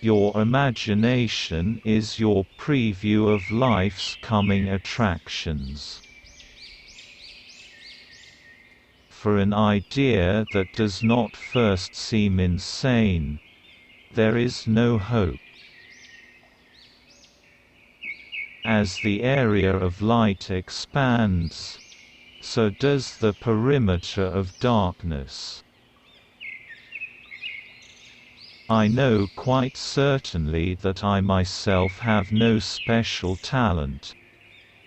Your imagination is your preview of life's coming attractions. For an idea that does not first seem insane, there is no hope. As the area of light expands, so does the perimeter of darkness. I know quite certainly that I myself have no special talent.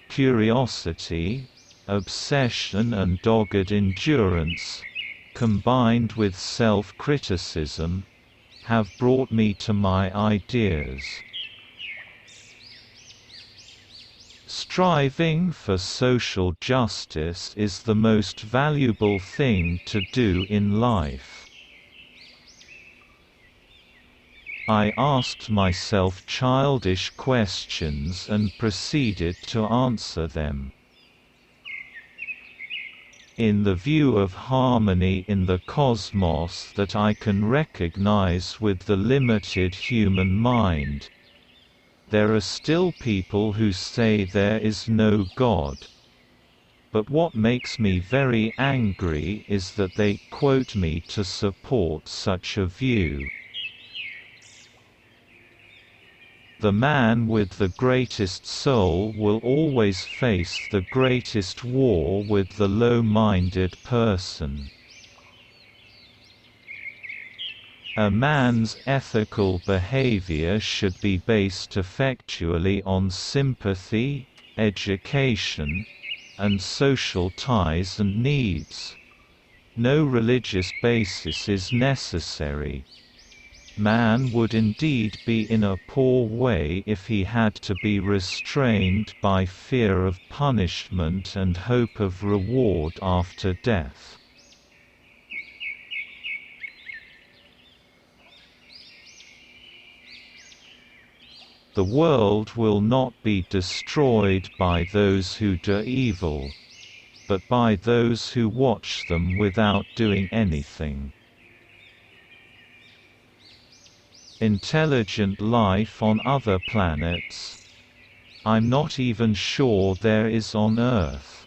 Curiosity, obsession and dogged endurance, combined with self-criticism, have brought me to my ideas. Striving for social justice is the most valuable thing to do in life. I asked myself childish questions and proceeded to answer them. In the view of harmony in the cosmos that I can recognize with the limited human mind, there are still people who say there is no God. But what makes me very angry is that they quote me to support such a view. The man with the greatest soul will always face the greatest war with the low-minded person. A man's ethical behavior should be based effectually on sympathy, education, and social ties and needs. No religious basis is necessary. Man would indeed be in a poor way if he had to be restrained by fear of punishment and hope of reward after death. The world will not be destroyed by those who do evil, but by those who watch them without doing anything. Intelligent life on other planets? I'm not even sure there is on Earth.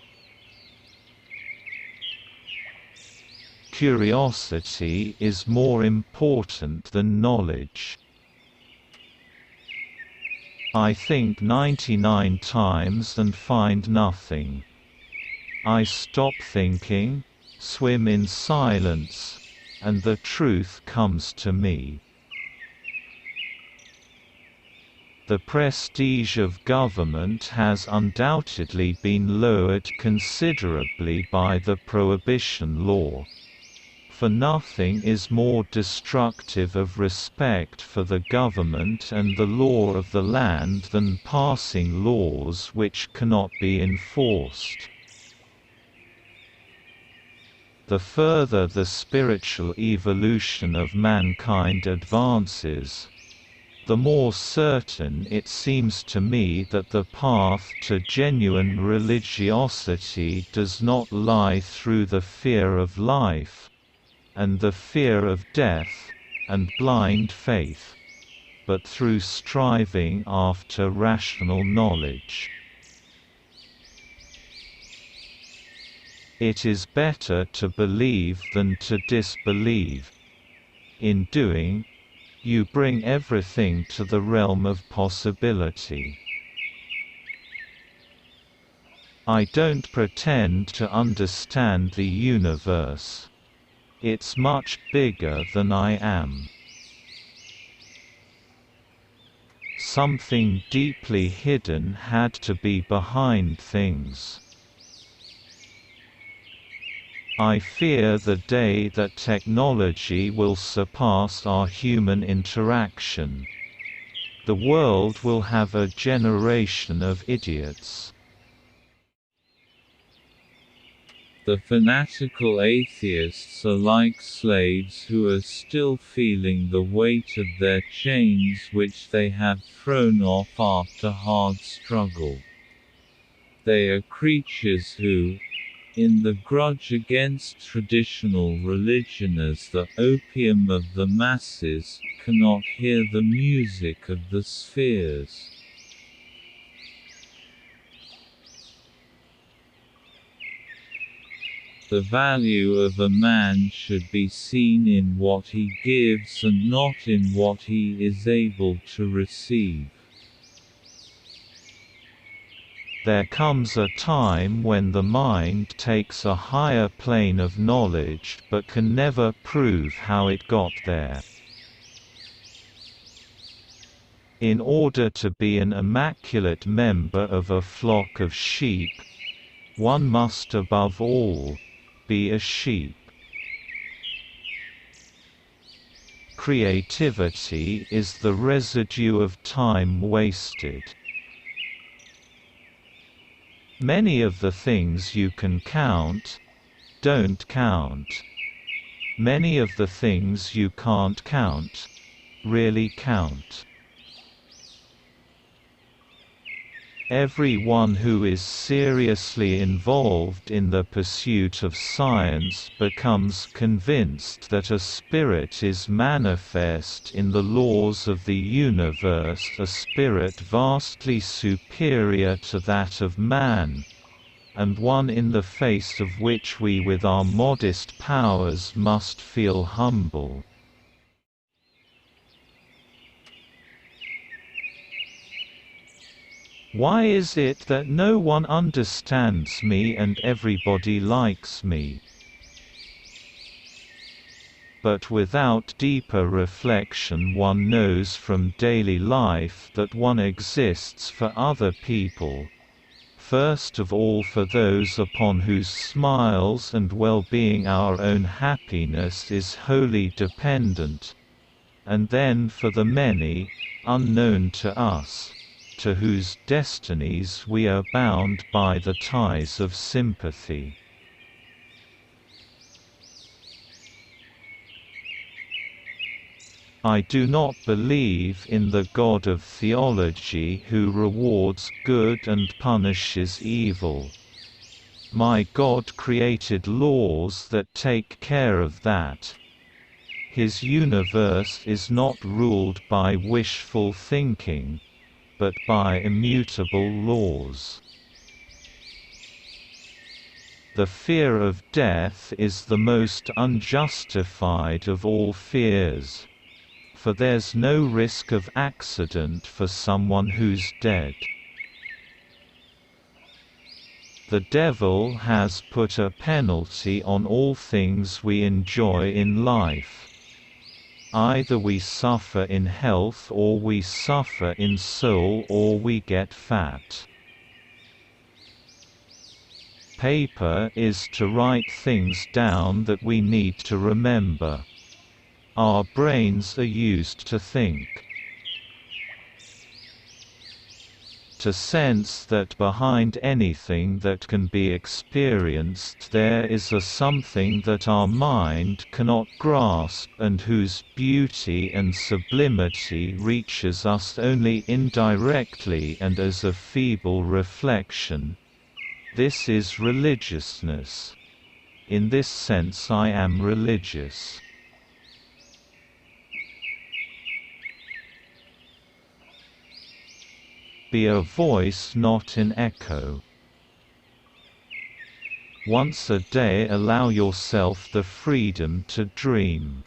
Curiosity is more important than knowledge. I think 99 times and find nothing. I stop thinking, swim in silence, and the truth comes to me. The prestige of government has undoubtedly been lowered considerably by the Prohibition law. For nothing is more destructive of respect for the government and the law of the land than passing laws which cannot be enforced. The further the spiritual evolution of mankind advances, the more certain it seems to me that the path to genuine religiosity does not lie through the fear of life, and the fear of death, and blind faith, but through striving after rational knowledge. It is better to believe than to disbelieve. In doing, you bring everything to the realm of possibility. I don't pretend to understand the universe. It's much bigger than I am. Something deeply hidden had to be behind things. I fear the day that technology will surpass our human interaction. The world will have a generation of idiots. The fanatical atheists are like slaves who are still feeling the weight of their chains which they have thrown off after hard struggle. They are creatures who, in the grudge against traditional religion as the opium of the masses, cannot hear the music of the spheres. The value of a man should be seen in what he gives and not in what he is able to receive. There comes a time when the mind takes a higher plane of knowledge but can never prove how it got there. In order to be an immaculate member of a flock of sheep, one must above all be a sheep. Creativity is the residue of time wasted. Many of the things you can count don't count. Many of the things you can't count really count. Everyone who is seriously involved in the pursuit of science becomes convinced that a spirit is manifest in the laws of the universe, a spirit vastly superior to that of man, and one in the face of which we with our modest powers must feel humble. Why is it that no one understands me and everybody likes me? But without deeper reflection one knows from daily life that one exists for other people, first of all for those upon whose smiles and well-being our own happiness is wholly dependent, and then for the many, unknown to us, to whose destinies we are bound by the ties of sympathy. I do not believe in the God of theology who rewards good and punishes evil. My God created laws that take care of that. His universe is not ruled by wishful thinking, but by immutable laws. The fear of death is the most unjustified of all fears. For there's no risk of accident for someone who's dead. The devil has put a penalty on all things we enjoy in life. Either we suffer in health or we suffer in soul or we get fat. Paper is to write things down that we need to remember. Our brains are used to think. To sense that behind anything that can be experienced there is a something that our mind cannot grasp and whose beauty and sublimity reaches us only indirectly and as a feeble reflection. This is religiousness. In this sense I am religious. Be a voice, not an echo. Once a day allow yourself the freedom to dream.